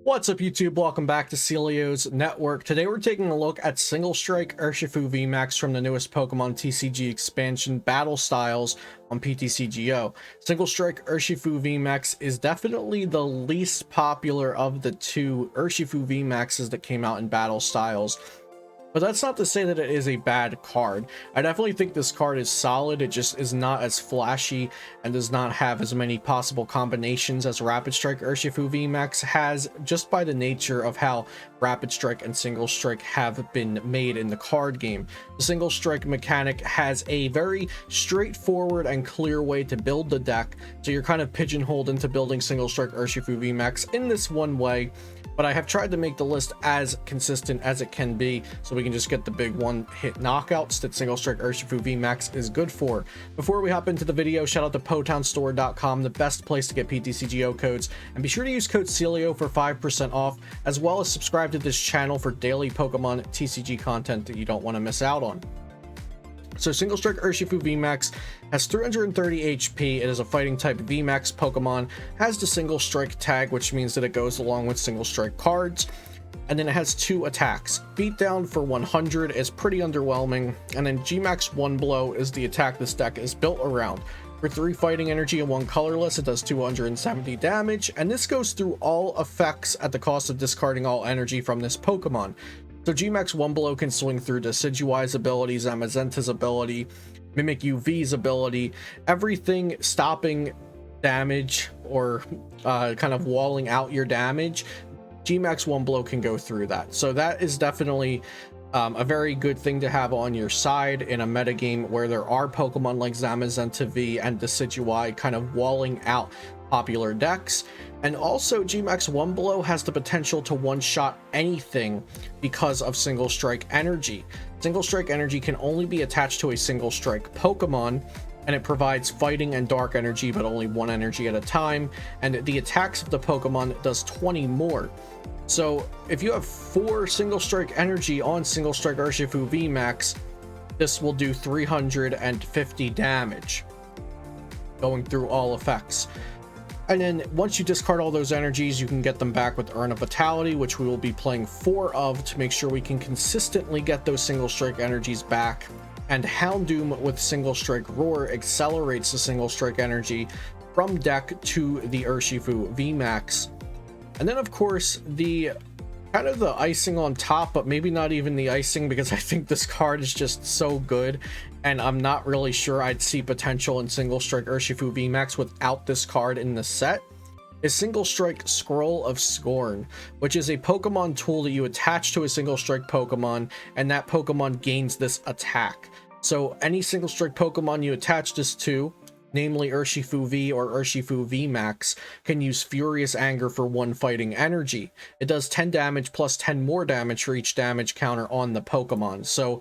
What's up, YouTube? Welcome back to Celio's Network. Today we're taking a look at Single Strike Urshifu VMAX from the newest Pokemon TCG expansion Battle Styles on PTCGO. Single Strike Urshifu VMAX is definitely the least popular of the two Urshifu VMAXs that came out in Battle Styles. But that's not to say that it is a bad card. I definitely think this card is solid. It just is not as flashy and does not have as many possible combinations as Rapid Strike Urshifu VMAX has, just by the nature of how Rapid Strike and Single Strike have been made in the card game. The Single Strike mechanic has a very straightforward and clear way to build the deck, so you're kind of pigeonholed into building Single Strike Urshifu VMAX in this one way. But I have tried to make the list as consistent as it can be, so we can just get the big one-hit knockouts that Single Strike Urshifu VMAX is good for. Before we hop into the video, shout out to PotownStore.com, the best place to get PTCGO codes, and be sure to use code CELIO for 5% off, as well as subscribe to this channel for daily Pokemon TCG content that you don't want to miss out on. So Single Strike Urshifu VMAX has 330 HP. It is a fighting type VMAX Pokemon, has the Single Strike tag, which means that it goes along with Single Strike cards. And then it has 2 attacks. Beatdown for 100 is pretty underwhelming, and then Gmax 1 Blow is the attack this deck is built around. For 3 fighting energy and 1 colorless, it does 270 damage, and this goes through all effects at the cost of discarding all energy from this Pokemon. So Gmax 1 Blow can swing through Decidueye's ability, Zamazenta's ability, Mimic UV's ability, everything stopping damage or kind of walling out your damage. Gmax 1 Blow can go through that. So that is definitely a very good thing to have on your side in a metagame where there are Pokemon like Zamazenta V and Decidueye kind of walling out popular decks. And also Gmax 1 Blow has the potential to one-shot anything because of Single Strike Energy. Single Strike Energy can only be attached to a Single Strike Pokemon, and it provides fighting and dark energy, but only 1 energy at a time, and the attacks of the Pokemon does 20 more. So if you have 4 Single Strike Energy on Single Strike Urshifu VMAX, this will do 350 damage going through all effects. And then once you discard all those energies, you can get them back with Urn of Vitality, which we will be playing 4 of to make sure we can consistently get those Single Strike energies back. And Houndoom with Single Strike Roar accelerates the Single Strike energy from deck to the Urshifu VMAX. And then of course the kind of the icing on top, but maybe not even the icing, because I think this card is just so good and I'm not really sure I'd see potential in Single Strike Urshifu VMAX without this card in the set, is Single Strike Scroll of Scorn, which is a Pokemon tool that you attach to a Single Strike Pokemon, and that Pokemon gains this attack. So any Single Strike Pokemon you attach this to, namely Urshifu V or Urshifu VMAX, can use Furious Anger for 1 fighting energy. It does 10 damage plus 10 more damage for each damage counter on the Pokemon. So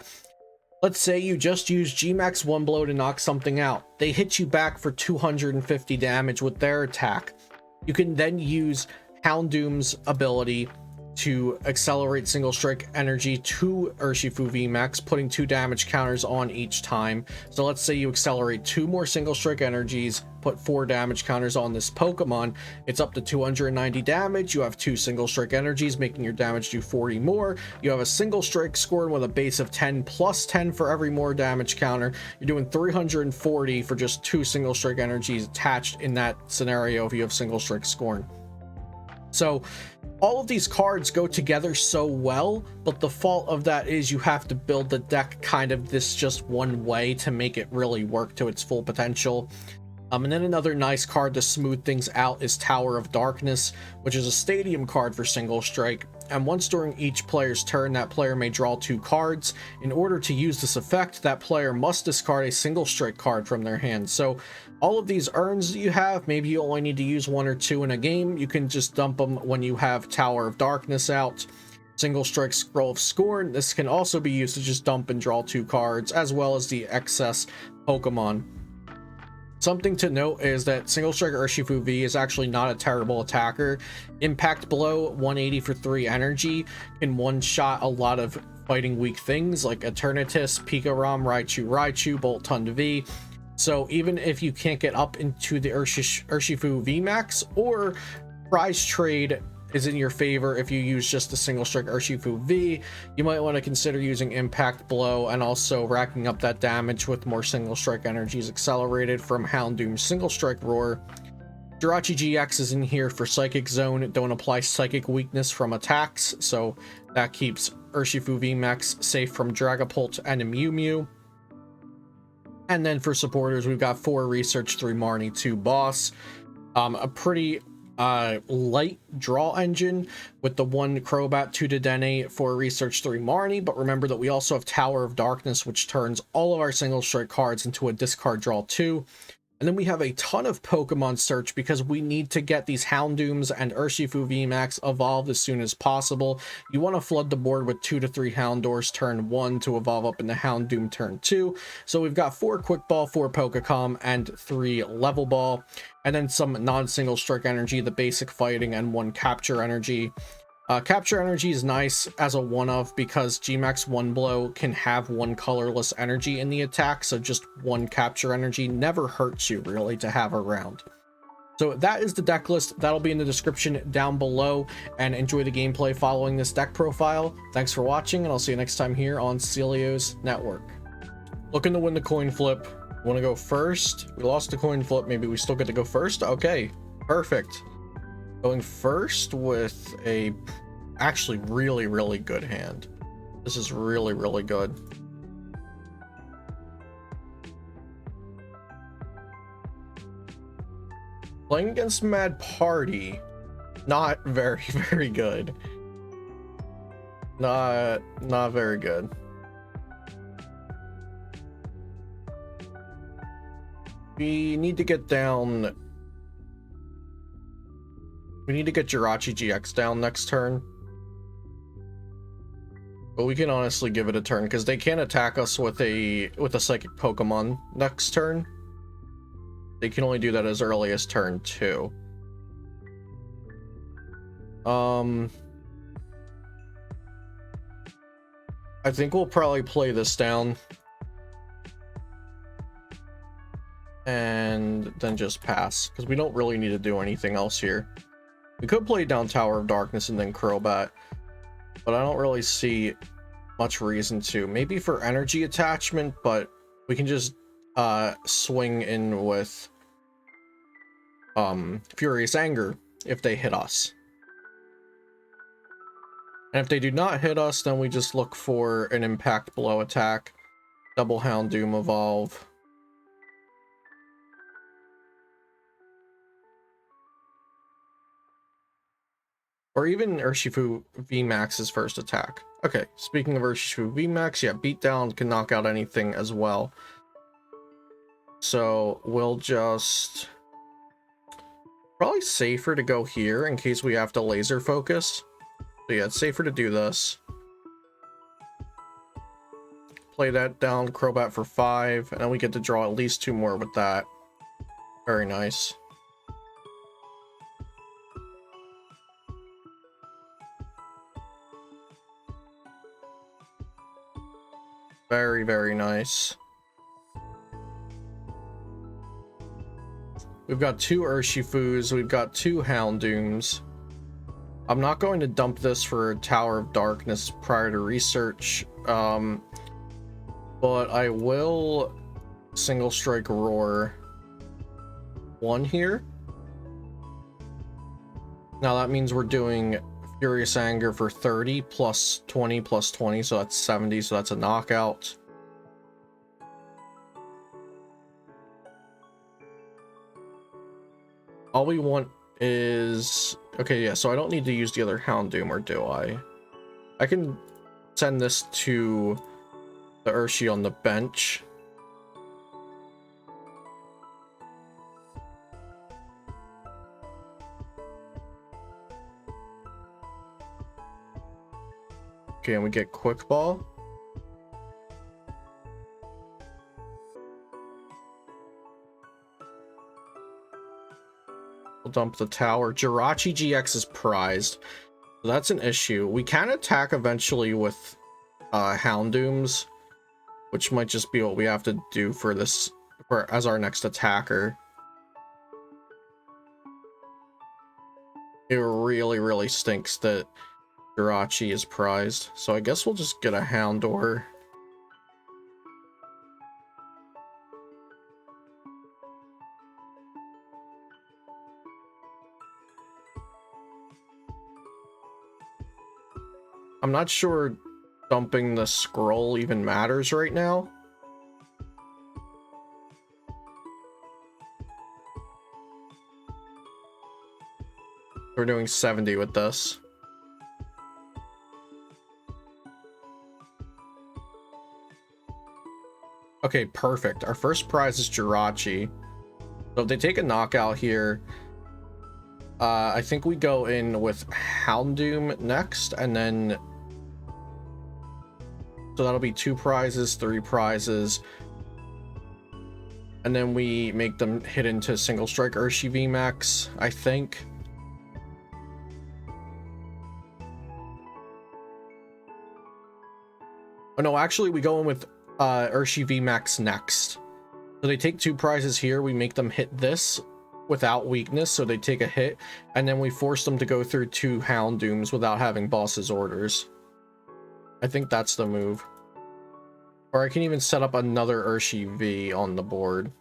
let's say you just use Gmax 1 Blow to knock something out. They hit you back for 250 damage with their attack. You can then use Houndoom's ability to accelerate Single Strike Energy to Urshifu VMAX, putting 2 damage counters on each time. So let's say you accelerate 2 more Single Strike Energies, put 4 damage counters on this Pokemon. It's up to 290 damage. You have 2 Single Strike Energies, making your damage do 40 more. You have a Single Strike Scorn with a base of 10 plus 10 for every more damage counter. You're doing 340 for just 2 Single Strike Energies attached in that scenario if you have Single Strike Scorn. So all of these cards go together so well, but the fault of that is you have to build the deck kind of this just one way to make it really work to its full potential. And then another nice card to smooth things out is Tower of Darkness, which is a stadium card for Single Strike. And once during each player's turn, that player may draw 2 cards. In order to use this effect, that player must discard a Single Strike card from their hand. So all of these urns that you have, maybe you only need to use 1 or 2 in a game. You can just dump them when you have Tower of Darkness out. Single Strike Scroll of Scorn, this can also be used to just dump and draw 2 cards, as well as the excess Pokemon. Something to note is that Single Strike Urshifu V is actually not a terrible attacker. Impact Blow, 180 for 3 energy, can one-shot a lot of fighting weak things like Eternatus, Pikarom, Raichu, Boltund V. So even if you can't get up into the Urshifu VMAX or prize trade is in your favor if you use just a single strike Urshifu V. You might want to consider using Impact Blow and also racking up that damage with more single strike energies accelerated from Houndoom's single strike roar. Jirachi-GX is in here for Psychic Zone. Don't apply Psychic Weakness from attacks, so that keeps Urshifu VMAX safe from Dragapult and Mew Mew. And then for supporters, we've got 4 Research, 3 Marnie, 2 Boss. A pretty light draw engine with the 1 Crobat, 2 Dedenne, 4 Research, 3 Marnie. But remember that we also have Tower of Darkness, which turns all of our single strike cards into a discard draw 2. And then we have a ton of Pokemon search because we need to get these Houndooms and Urshifu VMAX evolved as soon as possible. You want to flood the board with 2 to 3 Houndours turn 1 to evolve up into Houndoom turn 2. So we've got 4 Quick Ball, 4 Pokecom, and 3 Level Ball. And then some non-single strike energy, the basic fighting, and 1 Capture Energy. Capture Energy is nice as a one-of because Gmax 1 Blow can have 1 colorless energy in the attack, so just 1 Capture Energy never hurts you really to have around. So that is the deck list. That'll be in the description down below, and enjoy the gameplay following this deck profile. Thanks for watching, and I'll see you next time here on Celio's Network. Looking to win the coin flip. Want to go first? We lost the coin flip. Maybe we still get to go first? Okay, perfect. Going first with a actually really good hand. This is really good. Playing against Mad Party, not very good. Not very good. We need to get down. We need to get Jirachi-GX down next turn. But we can honestly give it a turn because they can't attack us with a psychic Pokemon next turn. They can only do that as early as turn 2. I think we'll probably play this down. And then just pass, because we don't really need to do anything else here. We could play down Tower of Darkness and then Crobat, but I don't really see much reason to. Maybe for energy attachment, but we can just swing in with Furious Anger if they hit us. And if they do not hit us, then we just look for an Impact Blow attack, double Houndoom evolve. Or even Urshifu VMAX's first attack. Okay, speaking of Urshifu VMAX, yeah, Beatdown can knock out anything as well. So we'll just... Probably safer to go here in case we have to laser focus. So yeah, it's safer to do this. Play that down, Crobat for 5, and then we get to draw at least 2 more with that. Very nice. Very nice. We've got 2 Urshifus, we've got 2 Houndooms. I'm not going to dump this for Tower of Darkness prior to research, but I will single strike Roar 1 here. Now that means we're doing Furious Anger for 30 plus 20 plus 20, so that's 70, so that's a knockout. All we want is... Okay, yeah, so I don't need to use the other Houndoom, or do I? I can send this to the Urshi on the bench. Okay, and we get Quick Ball. We'll dump the tower. Jirachi-GX is prized. So that's an issue. We can attack eventually with Houndooms, which might just be what we have to do for this as our next attacker. It really, really stinks that Jirachi is prized. So I guess we'll just get a Houndour. I'm not sure dumping the scroll even matters right now. We're doing 70 with this. Okay, perfect. Our first prize is Jirachi. So if they take a knockout here, I think we go in with Houndoom next, and then so that'll be 2 prizes, 3 prizes, and then we make them hit into single strike Urshifu VMAX, I think. Oh no, actually we go in with Urshifu VMAX next. So they take 2 prizes here, we make them hit this without weakness, so they take a hit, and then we force them to go through 2 Houndooms without having boss's orders. I think that's the move. Or I can even set up another Urshifu on the board.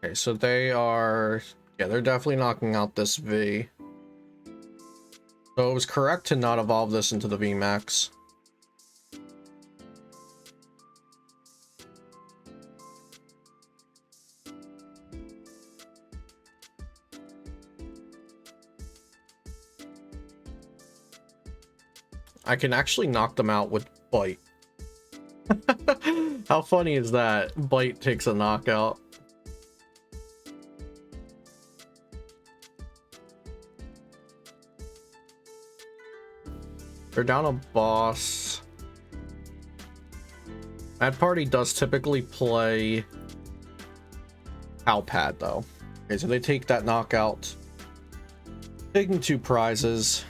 Okay, so they are... yeah, they're definitely knocking out this V. So it was correct to not evolve this into the VMAX. I can actually knock them out with Bite. How funny is that? Bite takes a knockout. They're down a boss. Mad Party does typically play Palpad though. Okay, so they take that knockout. Taking 2 prizes.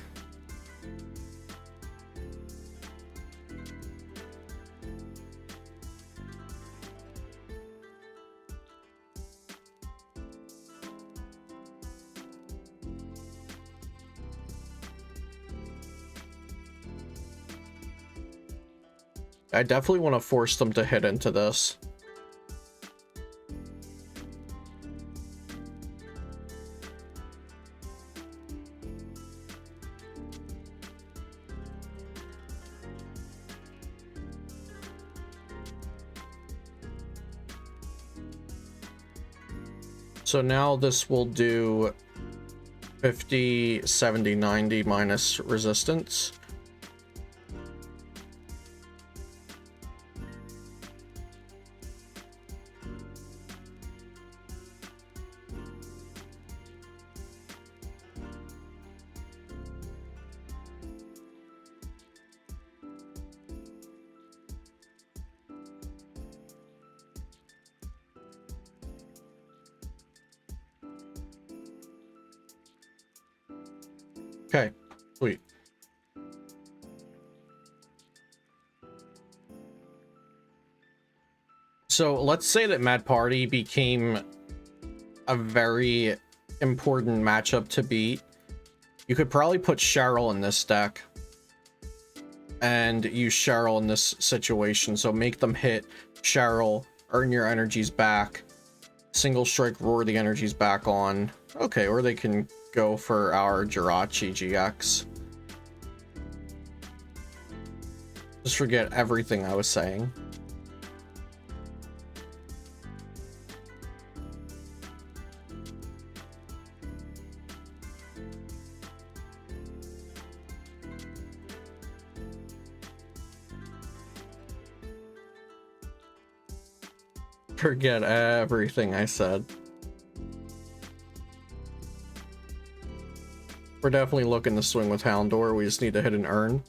I definitely want to force them to hit into this. So now this will do 50, 70, 90 minus resistance. Okay, sweet. So let's say that Mad Party became a very important matchup to beat. You could probably put Cheryl in this deck and use Cheryl in this situation. So make them hit Cheryl, earn your energies back, single strike, roar the energies back on. Okay, or they can go for our Jirachi-GX. Just forget everything I was saying. Forget everything I said. We're definitely looking to swing with Houndour. We just need to hit an Urn.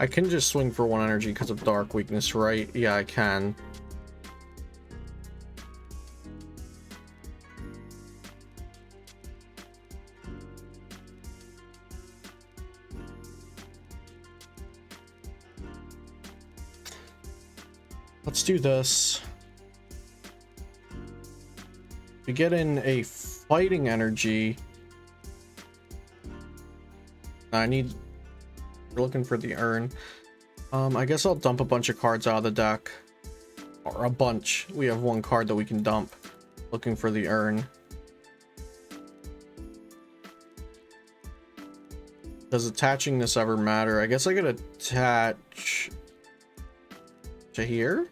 I can just swing for 1 energy because of Dark Weakness, right? Yeah, I can. Let's do this. We get in a fighting energy. We're looking for the urn. I guess I'll dump a bunch of cards out of the deck. Or a bunch. We have 1 card that we can dump. Looking for the urn. Does attaching this ever matter? I guess I could attach to here?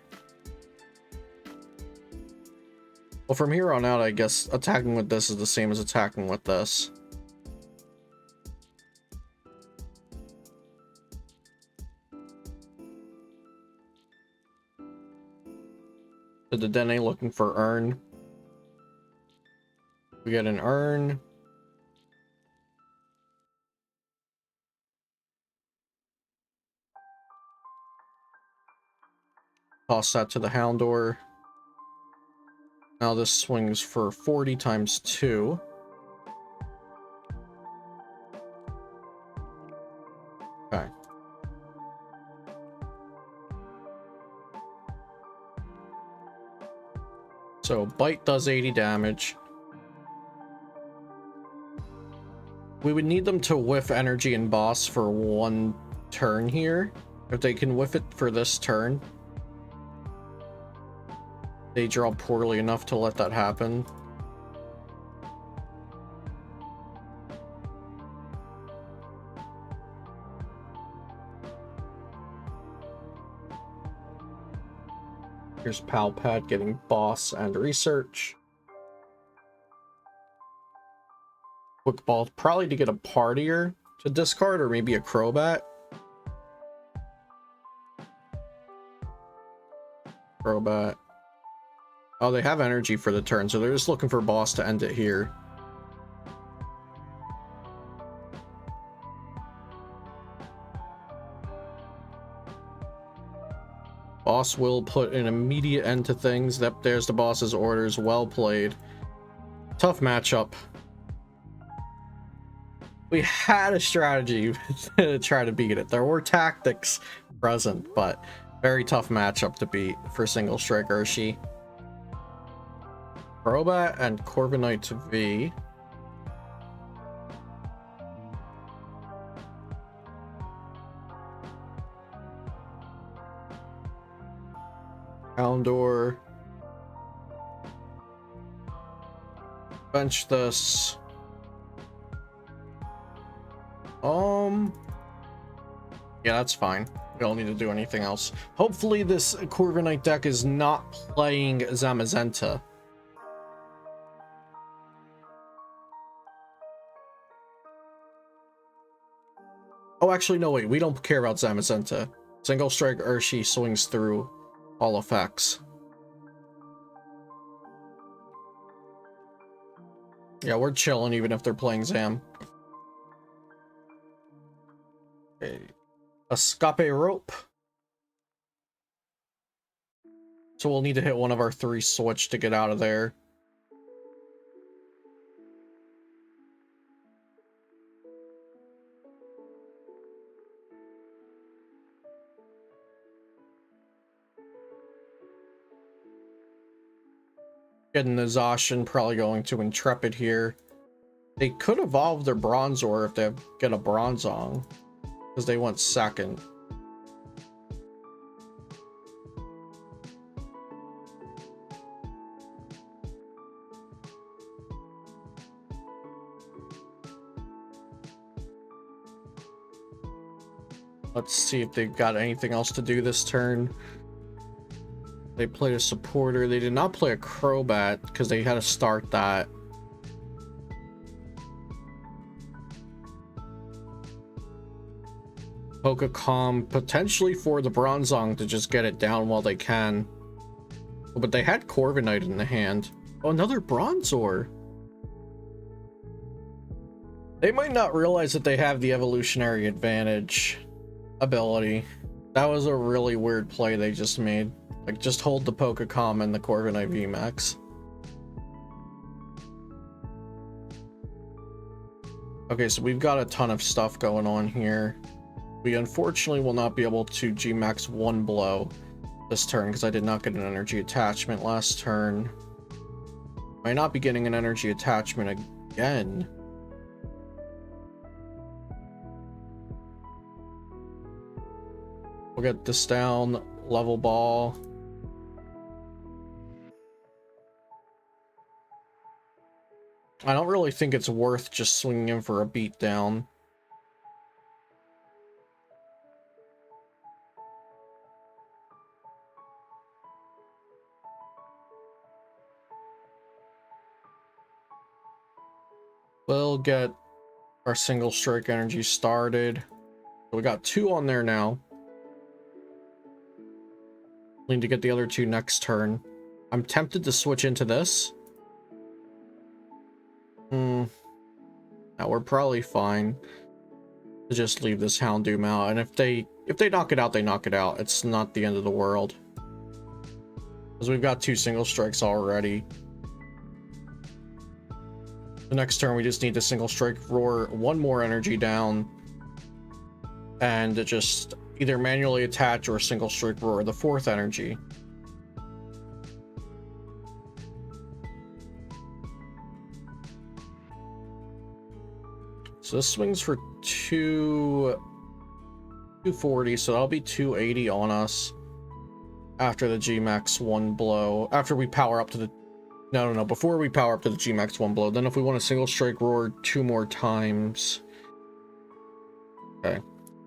Well, from here on out, I guess attacking with this is the same as attacking with this. The Dedenne looking for urn. We get an urn. Toss that to the Houndour. Now this swings for 40 times 2. Okay. So Bite does 80 damage. We would need them to whiff energy and boss for 1 turn here. If they can whiff it for this turn, they draw poorly enough to let that happen. Here's Palpad getting boss and research. Quick ball, probably to get a partier to discard, or maybe a Crobat. Crobat. Oh, they have energy for the turn, so they're just looking for boss to end it here. Boss will put an immediate end to things. Yep, there's the boss's orders. Well played. Tough matchup. We had a strategy to try to beat it. There were tactics present, but very tough matchup to beat for Single Strike Urshi. Crobat and Corviknight V. Houndour. Bench this. Yeah, that's fine. We don't need to do anything else. Hopefully this Corviknight deck is not playing Zamazenta. Oh, actually, no, wait. We don't care about Zamazenta. Single Strike Urshi swings through all effects. Yeah, we're chilling even if they're playing Zam. Okay. Escape Rope. So we'll need to hit one of our 3 switch to get out of there. Getting the Zacian, probably going to Intrepid here. They could evolve their Bronzor if they get a Bronzong, because they went second. Let's see if they've got anything else to do this turn. They played a supporter. They did not play a Crobat because they had to start that. Pokecom potentially for the Bronzong to just get it down while they can. But they had Corviknight in the hand. Oh, another Bronzor. They might not realize that they have the evolutionary advantage. ability. That was a really weird play they just made. Like, just hold the Pokécom and the Corviknight VMAX. Okay, so we've got a ton of stuff going on here. We unfortunately will not be able to Gmax one blow this turn because I did not get an energy attachment last turn. Might not be getting an energy attachment again. We'll get this down, level ball. I don't really think it's worth just swinging in for a beat down. We'll get our single strike energy started. So we got 2 on there now. Need to get the other 2 next turn. I'm tempted to switch into this. Now we're probably fine to just leave this Houndoom out, and if they knock it out, they knock it out. It's not the end of the world, because we've got 2 single strikes already. The next turn we just need to single strike roar 1 more energy down, and to just either manually attach or single strike roar the 4th energy. So this swings for 240, so that'll be 280 on us after the Gmax 1 blow. After we power up to the... No, before we power up to the Gmax 1 blow. Then if we want to single strike roar 2 more times... Okay.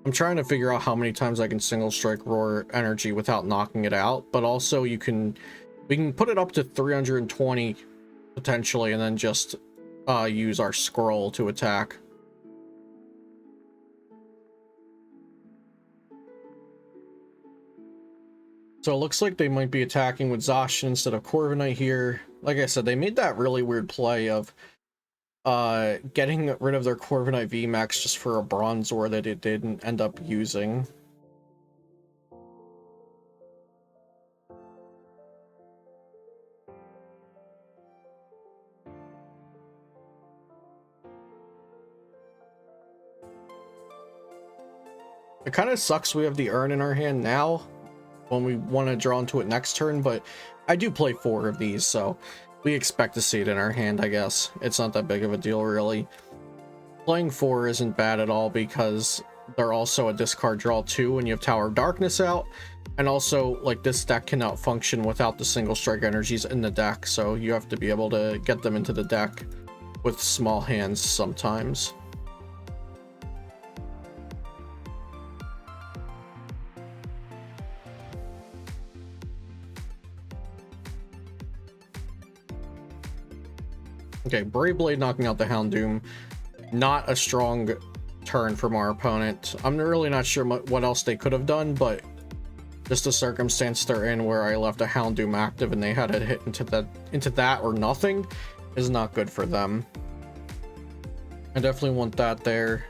I'm trying to figure out how many times I can single strike roar energy without knocking it out, but also we can put it up to 320 potentially, and then just use our scroll to attack. So it looks like they might be attacking with Zacian instead of Corviknight here. Like I said, they made that really weird play of getting rid of their Corviknight VMAX just for a Bronzor that it didn't end up using. It kind of sucks we have the Urn in our hand now when we want to draw into it next turn, but I do play 4 of these, so we expect to see it in our hand, I guess. It's not that big of a deal, really. Playing 4 isn't bad at all because they're also a discard draw 2 when you have Tower of Darkness out, and also, like, this deck cannot function without the single strike energies in the deck, so you have to be able to get them into the deck with small hands sometimes. Okay, Brave Blade knocking out the Houndoom. Not a strong turn from our opponent. I'm really not sure what else they could have done, but just the circumstance they're in where I left a Houndoom active and they had to hit into that or nothing is not good for them. I definitely want that there.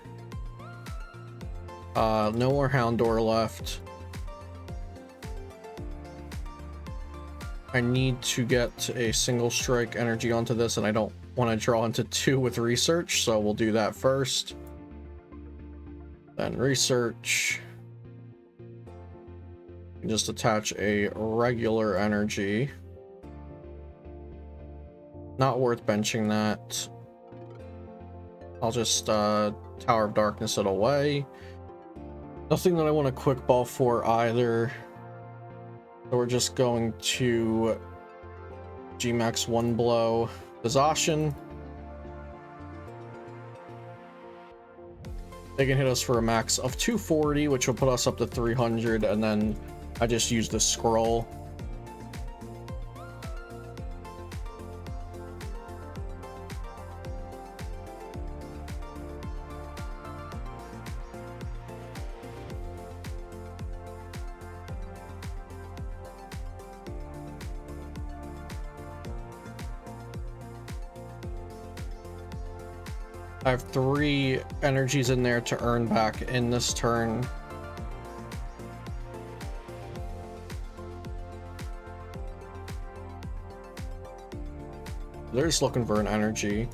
No more Houndour left. I need to get a single strike energy onto this, and I don't want to draw into 2 with research, so we'll do that first. Then research. Just attach a regular energy. Not worth benching that. I'll just Tower of Darkness it away. Nothing that I want to quick ball for either. So we're just going to Gmax 1 blow the Zacian. They can hit us for a max of 240, which will put us up to 300, and then I just use the scroll. I have 3 energies in there to earn back in this turn. They're just looking for an energy.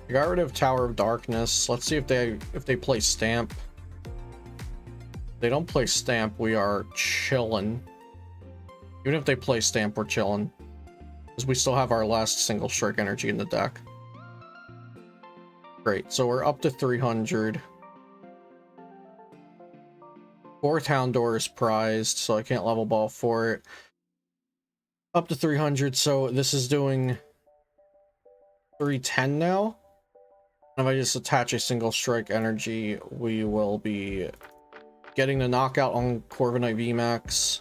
I got rid of Tower of Darkness. Let's see if they play Stamp. If they don't play Stamp, we are chilling. Even if they play Stamp, we're chilling. Because we still have our last single strike energy in the deck. Great, so we're up to 300. Fourth Houndour is prized, so I can't level ball for it. Up to 300, so this is doing 310 now. If I just attach a single strike energy, we will be getting the knockout on Corviknight VMAX.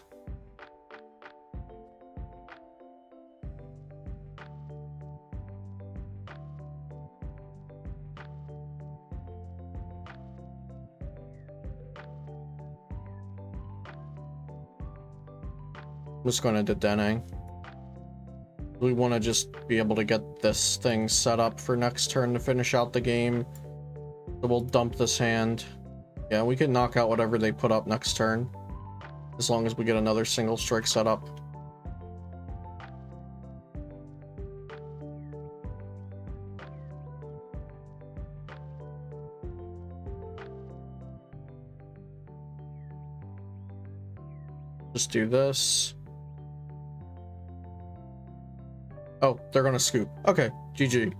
I'm just going to Dedenne. We want to just be able to get this thing set up for next turn to finish out the game. So we'll dump this hand. Yeah, we can knock out whatever they put up next turn, as long as we get another single strike set up. Just do this. Oh, they're gonna scoop. Okay, GG.